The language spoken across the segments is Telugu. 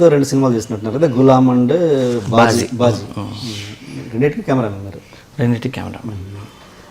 రెండు సినిమాలు చేసినట్టున్నారు కదా, గులాం అండ్ బాజీ. రెండింటికి కెమెరా ఉన్నారు. రెండింటికి కెమెరా.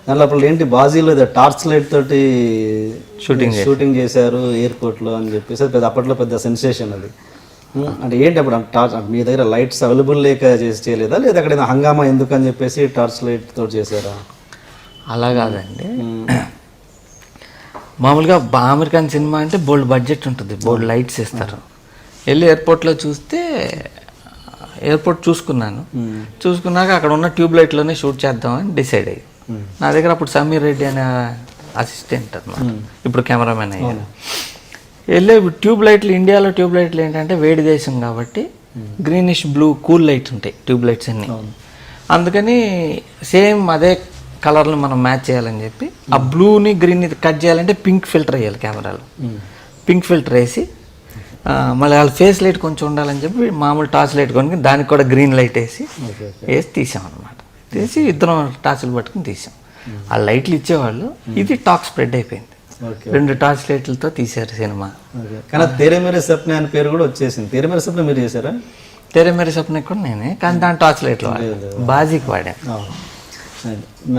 దాంట్లో అప్పుడు ఏంటి, బాజీలో టార్చ్ లైట్ తోటి షూటింగ్ చేశారు ఎయిర్పోర్ట్లో అని చెప్పేసి పెద్ద అప్పట్లో పెద్ద సెన్సేషన్ అది. అంటే ఏంటి అప్పుడు టార్చ్ మీ దగ్గర లైట్స్ అవైలబుల్ లేక చేయలేదా, లేదా అక్కడ హంగామా ఎందుకు అని చెప్పేసి టార్చ్ లైట్ తోటి చేశారా? అలా కాదండి, మామూలుగా అమెరికన్ సినిమా అంటే బోల్డ్ బడ్జెట్ ఉంటుంది, బోల్డ్ లైట్స్ ఇస్తారు. వెళ్ళి ఎయిర్పోర్ట్లో చూస్తే ఎయిర్పోర్ట్ చూసుకున్నాక అక్కడ ఉన్న ట్యూబ్ లైట్లోనే షూట్ చేద్దామని డిసైడ్ అయ్యి, నా దగ్గర అప్పుడు సమీర్ రెడ్డి అనే అసిస్టెంట్ అన్నమాట, ఇప్పుడు కెమెరామెన్ అయ్యాను. వెళ్ళి ట్యూబ్ లైట్లు, ఇండియాలో ట్యూబ్ లైట్లు ఏంటంటే వేడి దేశం కాబట్టి గ్రీనిష్ బ్లూ కూల్ లైట్స్ ఉంటాయి ట్యూబ్ లైట్స్ అన్నీ. అందుకని సేమ్ అదే కలర్ని మనం మ్యాచ్ చేయాలని చెప్పి ఆ బ్లూని గ్రీన్ని కట్ చేయాలంటే పింక్ ఫిల్టర్ వేయాలి కెమెరాలో. పింక్ ఫిల్టర్ వేసి మళ్ళీ వాళ్ళ ఫేస్ లైట్ కొంచెం ఉండాలని చెప్పి మామూలు టార్చ్ లైట్ కొనుక్కి దానికి కూడా గ్రీన్ లైట్ వేసి తీసాం అనమాట. తీసి ఇద్దరం టార్చ్లు పట్టుకుని తీసాం. ఆ లైట్లు ఇచ్చేవాళ్ళు, ఇది టాక్ స్ప్రెడ్ అయిపోయింది. 2 టార్చ్ లైట్లతో తీశారు సినిమా. కానీ తెరే మేరే సప్నే అనే పేరు కూడా వచ్చేసింది. తెరే మేరే సప్నే మీరు చేశారా? తెరే మేరే సప్నే కూడా నేనే, కానీ దాని టార్చ్ లైట్లు బాజీకి వాడాను.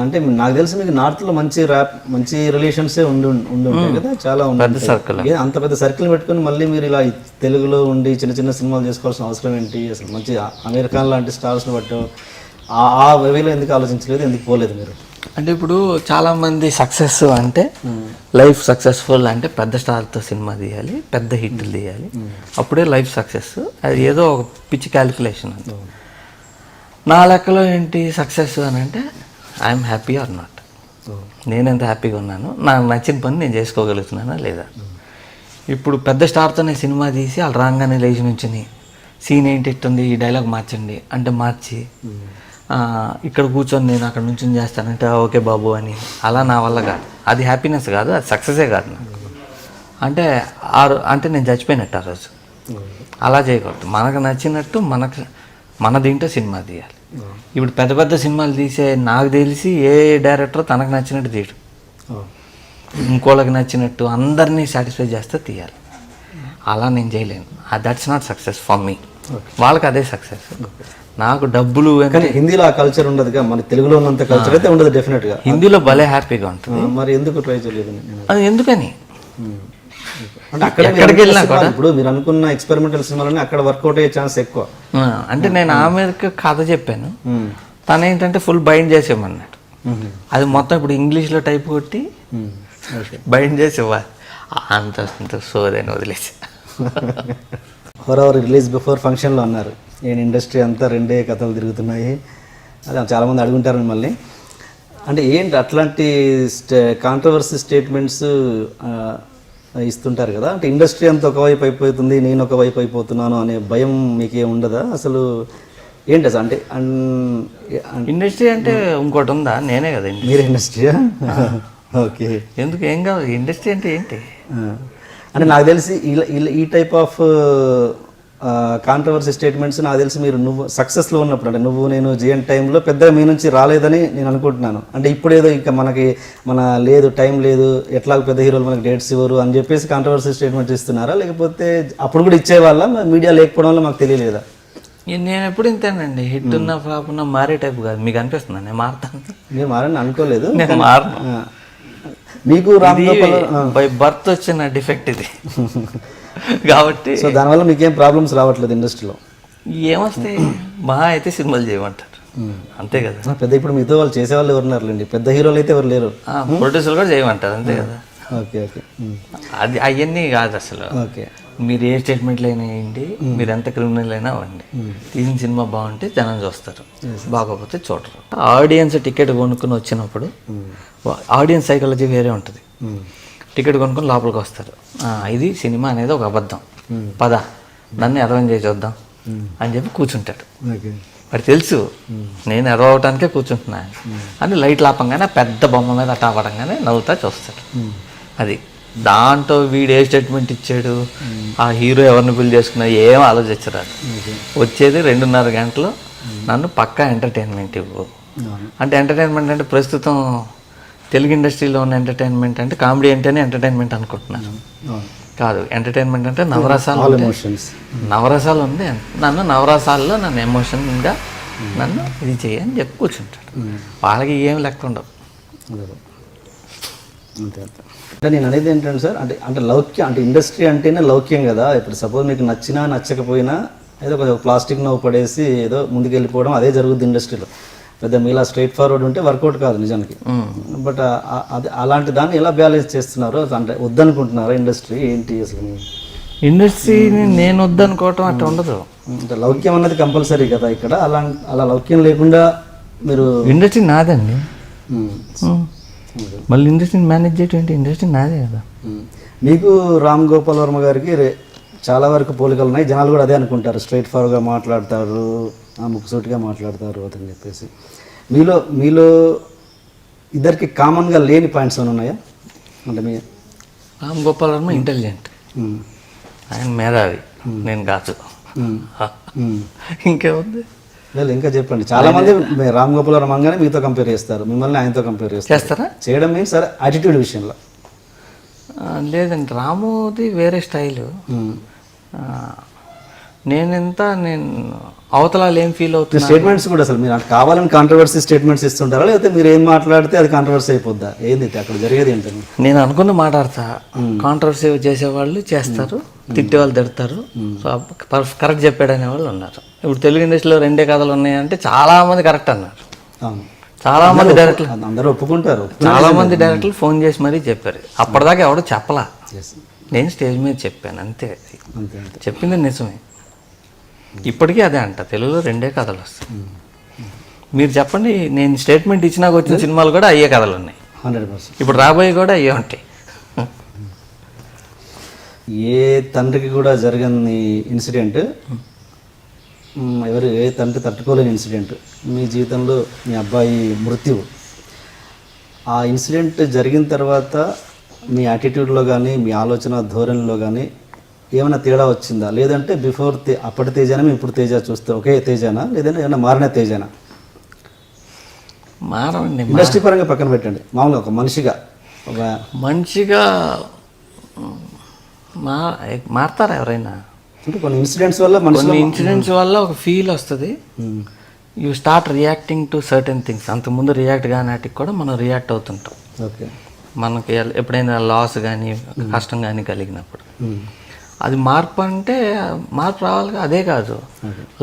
అంటే నాకు తెలిసి మీకు నార్త్లో మంచి రిలేషన్సే ఉండి ఉంటాయి కదా, చాలా పెద్ద సర్కిల్. అంత పెద్ద సర్కిల్ పెట్టుకుని మళ్ళీ మీరు ఇలా తెలుగులో ఉండి చిన్న చిన్న సినిమాలు చేసుకోవాల్సిన అవసరం ఏంటి? అసలు మంచి అమెరికన్ లాంటి స్టార్స్ని బట్టి ఆ వేలో ఎందుకు ఆలోచించలేదు, ఎందుకు పోలేదు మీరు? అంటే ఇప్పుడు చాలామంది సక్సెస్ అంటే లైఫ్ సక్సెస్ఫుల్ అంటే పెద్ద స్టార్తో సినిమా తీయాలి, పెద్ద హిట్లు తీయాలి, అప్పుడే లైఫ్ సక్సెస్. అది ఏదో ఒక పిచ్చి క్యాలిక్యులేషన్ అంత. నా లెక్కలో ఏంటి సక్సెస్ అని అంటే ఐఎమ్ హ్యాపీ ఆర్ నాట్, నేను ఎంత హ్యాపీగా ఉన్నాను, నాకు నచ్చిన పని నేను చేసుకోగలుగుతున్నానా లేదా. ఇప్పుడు పెద్ద స్టార్తోనే సినిమా తీసి వాళ్ళు రాగానే లేచి నుంచుని సీన్ ఏంటి ఇట్టుంది, ఈ డైలాగ్ మార్చండి అంటే మార్చి ఇక్కడ కూర్చొని నేను అక్కడ నుంచి చేస్తానంటే ఓకే బాబు అని, అలా నా వల్ల కాదు. అది హ్యాపీనెస్ కాదు, అది సక్సెసే కాదు నాకు. అంటే నేను చచ్చిపోయినట్టు ఆ రోజు. అలా చేయకూడదు, మనకు నచ్చినట్టు మన దీంట్లో సినిమా తీయాలి. ఇప్పుడు పెద్ద పెద్ద సినిమాలు తీసే నాకు తెలిసి ఏ డైరెక్టర్ తనకు నచ్చినట్టు తీయడు, ఇంకోళ్ళకి నచ్చినట్టు అందరినీ సాటిస్ఫై చేస్తే తీయాలి. అలా నేను చేయలేను. That's not success for me. వాళ్ళకి అదే సక్సెస్. నాకు డబ్బులు. హిందీలో ఆ కల్చర్ ఉండదుగా, మన తెలుగులో ఉన్నంత కల్చర్ అయితే ఉండదు డెఫినెట్గా. హిందీలో భలే హ్యాపీగా ఉంటుంది. మరి ఎందుకు ట్రై చేయలేదు? అది ఎందుకని అంటే ఎక్కడికి వెళ్ళినా కూడా ఇప్పుడు మీరు అనుకున్న ఎక్స్పెరిమెంటల్ సినిమాలని అక్కడ వర్కౌట్ అయ్యే ఛాన్స్ ఎక్కువ. అంటే నేను ఆమెకి కథ చెప్పాను, తను ఏంటంటే ఫుల్ బైండ్ చేసేమన్నాడు. అది మొత్తం ఇప్పుడు ఇంగ్లీష్లో టైప్ కొట్టి బైండ్ చేసేవారు. అంత సోదని వదిలేసి హొరవర్ రిలీజ్ బిఫోర్ ఫంక్షన్లో అన్నారు, నేను ఇండస్ట్రీ అంతా 2 కథలు తిరుగుతున్నాయి. అదే చాలామంది అడుగుంటారు మిమ్మల్ని. అంటే ఏంటి అట్లాంటి కాంట్రవర్సీ స్టేట్మెంట్స్ ఇస్తుంటారు కదా, అంటే ఇండస్ట్రీ అంతా ఒకవైపు అయిపోతుంది, నేను ఒకవైపు అయిపోతున్నాను అనే భయం మీకేం ఉండదా అసలు? ఏంటి అసలు అంటే ఇండస్ట్రీ అంటే ఇంకోటి ఉందా? నేనే కదా మీరు ఇండస్ట్రీయా? ఓకే, ఎందుకు ఏం కాదు. ఇండస్ట్రీ అంటే ఏంటి అంటే నాకు తెలిసి ఈ టైప్ ఆఫ్ కాంట్రవర్సీ స్టేట్మెంట్స్ నాకు తెలిసి మీరు సక్సెస్లో ఉన్నప్పుడు, అంటే నేను జిఎన్ టైంలో పెద్దగా మీ నుంచి రాలేదని నేను అనుకుంటున్నాను. అంటే ఇప్పుడేదో ఇంకా లేదు టైం లేదు, ఎట్లాగో పెద్ద హీరోలు మనకి డేట్స్ ఇవ్వరు అని చెప్పేసి కాంట్రవర్సీ స్టేట్మెంట్స్ ఇస్తున్నారా, లేకపోతే అప్పుడు కూడా ఇచ్చేవాళ్ళ, మీడియా లేకపోవడం వల్ల మాకు తెలియలేదా? నేను ఎప్పుడు ఇంతేనండి, హిట్ ఉన్నా ఫ్లాప్ ఉన్నా మారే టైప్ కాదు. మీకు అనిపిస్తుందా నేను మారుతాను? నేను మారని అనుకోలేదు. నేను మారను. మీకు బై బర్త్ వచ్చిన డిఫెక్ట్ ఇది కాబట్టి. సో దానివల్ల మీకేం ప్రాబ్లమ్స్ రావట్లేదు ఇండస్ట్రీలో? ఏమొస్తాయి, మహా అయితే సినిమాలు చేయమంటారు అంతే కదా. పెద్ద ఇప్పుడు మీతో వాళ్ళు చేసేవాళ్ళు ఎవరున్నారులేండి, పెద్ద హీరోలు అయితే ఎవరు లేరు. ప్రొడ్యూసర్లు కూడా చేయమంటారు అంతే కదా. ఓకే ఓకే, అది అవన్నీ కాదు అసలు. ఓకే, మీరు ఏ స్టేట్మెంట్లు అయినా వేయండి, మీరు ఎంత క్రిమినల్ అయినా అవ్వండి, తీసిన సినిమా బాగుంటే జనం చూస్తారు, బాగోకపోతే చూడరు. ఆడియన్స్ టికెట్ కొనుక్కుని వచ్చినప్పుడు ఆడియన్స్ సైకాలజీ వేరే ఉంటుంది. టికెట్ కొనుక్కొని లోపలికి వస్తారు, ఇది సినిమా అనేది ఒక అబద్ధం, పద నన్ను అర్థం చేసి చూద్దాం అని చెప్పి కూర్చుంటాడు. మరి తెలుసు నేను ఎరవటానికే కూర్చుంటున్నా అని లైట్ లాపంగానే పెద్ద బొమ్మ మీద అటా పడంగానే నవ్వుతా చూస్తాడు. అది దాంట్లో వీడు ఏ స్టేట్మెంట్ ఇచ్చాడు, ఆ హీరో ఎవరిని బిల్డ్ చేసుకున్నాడు ఏం ఆలోచించరాదు. వచ్చేది 2.5 గంటలు నన్ను పక్కా ఎంటర్టైన్మెంట్ ఇవ్వు. అంటే ఎంటర్టైన్మెంట్ అంటే ప్రస్తుతం తెలుగు ఇండస్ట్రీలో ఉన్న ఎంటర్టైన్మెంట్ అంటే కామెడీ అంటేనే ఎంటర్టైన్మెంట్ అనుకుంటున్నాను. కాదు, ఎంటర్టైన్మెంట్ అంటే నవరసాలు ఆల్ ఉంటాయి. ఎమోషన్స్. నవరసాలు ఉంది, నన్ను నవరసాల్లో నన్ను ఎమోషన్గా నన్ను ఇది చేయని చెప్పి కూర్చుంటాడు. వాళ్ళకి ఏం లెక్క ఉండవు. అంతే అంతే. అంటే నేను అనేది ఏంటంటే సార్, అంటే లౌక్యం, అంటే ఇండస్ట్రీ అంటేనే లౌక్యం కదా. ఇప్పుడు సపోజ్ మీకు నచ్చినా నచ్చకపోయినా ఏదో కొంచెం ప్లాస్టిక్ నవ్వు పడేసి ఏదో ముందుకు వెళ్ళిపోవడం అదే జరుగుతుంది ఇండస్ట్రీలో. పెద్ద మీలా స్ట్రైట్ ఫార్వర్డ్ ఉంటే వర్కౌట్ కాదు నిజానికి. బట్ అది అలాంటి దాన్ని ఎలా బ్యాలెన్స్ చేస్తున్నారు అంటే వద్దనుకుంటున్నారా ఇండస్ట్రీ ఏంటి అసలు? ఇండస్ట్రీని నేను వద్దనుకోవటం అట్లా ఉండదు. అంటే లౌక్యం అన్నది కంపల్సరీ కదా ఇక్కడ. అలా లౌక్యం లేకుండా మీరు ఇండస్ట్రీ నాదండి. మళ్ళీ ఇండస్ట్రీని మేనేజ్ చేయటం ఏంటి? ఇండస్ట్రీ నాదే కదా. మీకు రామ్ గోపాల్ వర్మ గారికి చాలా వరకు పోలికలు ఉన్నాయి. జనాలు కూడా అదే అనుకుంటారు. స్ట్రైట్ ఫార్వర్డ్గా మాట్లాడతారు, ముక్కుసూటిగా మాట్లాడతారు అని చెప్పేసి. మీలో ఇద్దరికి కామన్గా లేని పాయింట్స్ ఏమైనా ఉన్నాయా? అంటే మీ రామ్ గోపాల్ వర్మ ఇంటెలిజెంట్, ఆయన మేధావి, నేను కాదు. ఇంకేముంది? లేదు ఇంకా చెప్పండి. చాలా మంది రామ్ గోపాల్ వర్మ అనగానే మీతో కంపేర్ చేస్తారు, మిమ్మల్ని ఆయనతో కంపేర్ చేస్తారా? చేయడం మీన్స్ సరే యాటిట్యూడ్ విషయంలో. లేదండి, రాముది వేరే స్టైలు. నేను అవతలాలు ఏం ఫీల్ అవుతుంది. స్టేట్మెంట్స్ కూడా అసలు మీరు కావాలని కాంట్రవర్సీ స్టేట్మెంట్స్ ఇస్తుంటారా, లేకపోతే మీరు ఏం మాట్లాడితే అది కాంట్రవర్సీ అయిపోద్దా? ఏంది అక్కడ జరిగేది ఏంటని? నేను అనుకుని మాట్లాడతా. కాంట్రవర్సీ చేసేవాళ్ళు చేస్తారు, తిట్టేవాళ్ళు తిడతారు. కరెక్ట్ చెప్పాడు అనే వాళ్ళు ఉన్నారు. ఇప్పుడు తెలుగు ఇండస్ట్రీలో 2 కథలు ఉన్నాయంటే చాలా మంది కరెక్ట్ అన్నారు. చాలా మంది డైరెక్టర్లు, అందరూ ఒప్పుకుంటారు. చాలా మంది డైరెక్టర్లు ఫోన్ చేసి మరీ చెప్పారు. అప్పటిదాకా ఎవడో చెప్పలా, నేను స్టేజ్ మీద చెప్పాను అంతే. చెప్పింది నిజమే. ఇప్పటికీ అదే అంట, తెలుగులో 2 కథలు వస్తాయి. మీరు చెప్పండి, నేను స్టేట్మెంట్ ఇచ్చినాక వచ్చిన సినిమాలు కూడా అయ్యే కథలు ఉన్నాయి. 100%. ఇప్పుడు రాబోయే కూడా అయ్యే ఉంటాయి. ఏ తండ్రికి కూడా జరగని ఇన్సిడెంట్, ఏ తండ్రి తట్టుకోలేని ఇన్సిడెంట్ మీ జీవితంలో మీ అబ్బాయి మృత్యువు. ఆ ఇన్సిడెంట్ జరిగిన తర్వాత మీ యాటిట్యూడ్లో కానీ మీ ఆలోచన ధోరణిలో కానీ ఏమైనా తేడా వచ్చిందా? లేదంటే బిఫోర్ అప్పటి తేజానా ఇప్పుడు తేజ చూస్తే ఒకే తేజానా, లేదంటే ఏమైనా మారిన తేజానా? మారండి, ఇండస్ట్రీ పరంగా పక్కన పెట్టండి, మామూలుగా ఒక మనిషిగా మారుతారా ఎవరైనా? అంటే కొన్ని ఇన్సిడెంట్స్ వల్ల ఒక ఫీల్ వస్తుంది. You start reacting to certain things. అంతకుముందు రియాక్ట్ కానాటికి కూడా మనం రియాక్ట్ అవుతుంటాం. ఓకే, మనకి ఎప్పుడైనా లాస్ కానీ కష్టం కానీ కలిగినప్పుడు అది మార్పు. అంటే మార్పు రావాలి. అదే కాదు,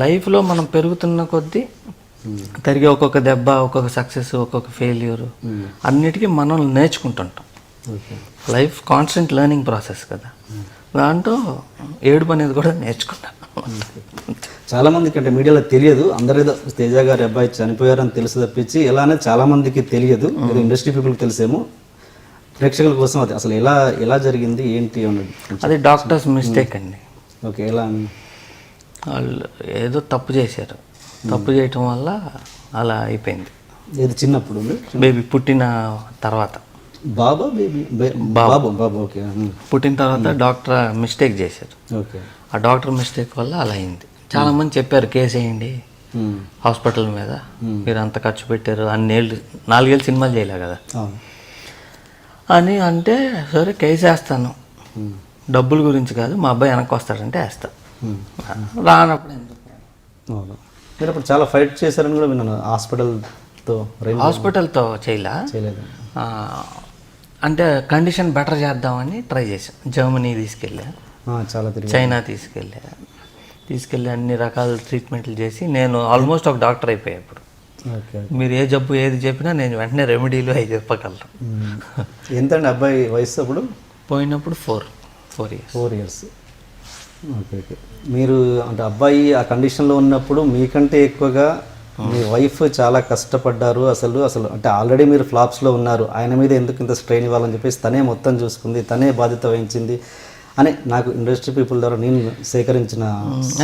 లైఫ్లో మనం పెరుగుతున్న కొద్దీ తిరిగి ఒక్కొక్క దెబ్బ, ఒక్కొక్క సక్సెస్, ఒక్కొక్క ఫెయిల్యూర్, అన్నిటికీ మనం నేర్చుకుంటుంటాం. లైఫ్ కాన్స్టెంట్ లెర్నింగ్ ప్రాసెస్ కదా. దాంట్లో ఏడుపు అనేది కూడా నేర్చుకుంటాను. చాలా మందికి అంటే మీడియాలో తెలియదు. అందరేదో తేజ గారి అబ్బాయి చనిపోయారని తెలుసు తప్పించి ఎలా అనేది చాలా మందికి తెలియదు. ఏదో ఇండస్ట్రీ పీపుల్కి తెలిసేమో, ప్రేక్షకుల కోసం అది అసలు ఎలా జరిగింది ఏంటి అన్నది. అది డాక్టర్స్ మిస్టేక్ అండి. ఓకే, ఎలా? వాళ్ళు ఏదో తప్పు చేశారు. తప్పు చేయటం వల్ల అలా అయిపోయింది. ఏది చిన్నప్పుడు బేబీ పుట్టిన తర్వాత, బాబా బేబీ బాబు ఓకే, పుట్టిన తర్వాత డాక్టర్ మిస్టేక్ చేశారు. ఓకే, ఆ డాక్టర్ మిస్టేక్ వల్ల అలా అయింది. చాలా మంది చెప్పారు కేసు వేయండి హాస్పిటల్ మీద, మీరు అంత ఖర్చు పెట్టారు, 4 ఏళ్ళు సినిమాలు చేయలే కదా అని అంటే, సరే కేసు వేస్తాను, డబ్బుల గురించి కాదు, మా అబ్బాయి వెనక్కి వస్తాడంటే వేస్తా. రానప్పుడు ఎందుకు? మీరు అప్పుడు చాలా ఫైట్ చేశారని కూడా విన్నాను. హాస్పిటల్తో చేయలేదు. అంటే కండిషన్ బెటర్ చేద్దామని ట్రై చేశాను. జర్మనీ తీసుకెళ్ళా, చాలా చైనా తీసుకెళ్ళి అన్ని రకాల ట్రీట్మెంట్లు చేసి నేను ఆల్మోస్ట్ ఒక డాక్టర్ అయిపోయా. ఇప్పుడు మీరు ఏ జబ్బు ఏది చెప్పినా నేను వెంటనే రెమెడీలు అవి చెప్పగలను. ఎంతండి అబ్బాయి వయసు అప్పుడు? పోయినప్పుడు 4 years. ఓకే. మీరు అంటే అబ్బాయి ఆ కండిషన్లో ఉన్నప్పుడు మీకంటే ఎక్కువగా మీ వైఫ్ చాలా కష్టపడ్డారు. అసలు అంటే ఆల్రెడీ మీరు ఫ్లాప్స్లో ఉన్నారు, ఆయన మీద ఎందుకు ఇంత స్ట్రెయిన్ ఇవ్వాలని చెప్పేసి తనే మొత్తం చూసుకుంది, తనే బాధ్యత వహించింది అని నాకు ఇండస్ట్రీ పీపుల్ ద్వారా నేను సేకరించిన.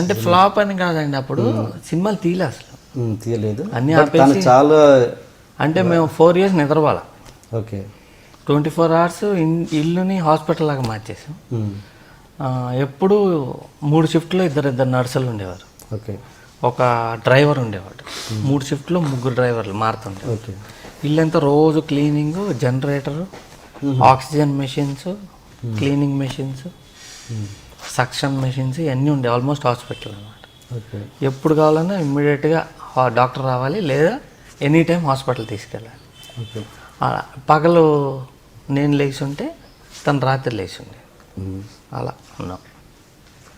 అంటే ఫ్లాప్ అని కాదండి, అప్పుడు సినిమాలు తీయలే, అసలు తీయలేదు అన్ని చాలా. అంటే మేము 4 years నిద్రపోవాలి. ఓకే, 24 hours ఇల్లుని హాస్పిటల్ లాగా మార్చేసాం. ఎప్పుడు 3 షిఫ్ట్లో ఇద్దరు నర్సులు ఉండేవారు. ఓకే, ఒక డ్రైవర్ ఉండేవాడు. 3 షిఫ్ట్లో 3 డ్రైవర్లు మారుతుండే. ఓకే, ఇల్లంతా రోజు cleaning, generator, oxygen machines, cleaning machines, suction machines ఇవన్నీ ఉండే ఆల్మోస్ట్ హాస్పిటల్ అనమాట. ఓకే. ఎప్పుడు కావాలన్నా ఇమ్మీడియట్గా డాక్టర్ రావాలి, లేదా ఎనీ టైం హాస్పిటల్ తీసుకెళ్ళాలి. ఓకే. పగలు నేను లేచి ఉంటే తను రాత్రి లేచి ఉండే, అలా ఉన్నాం.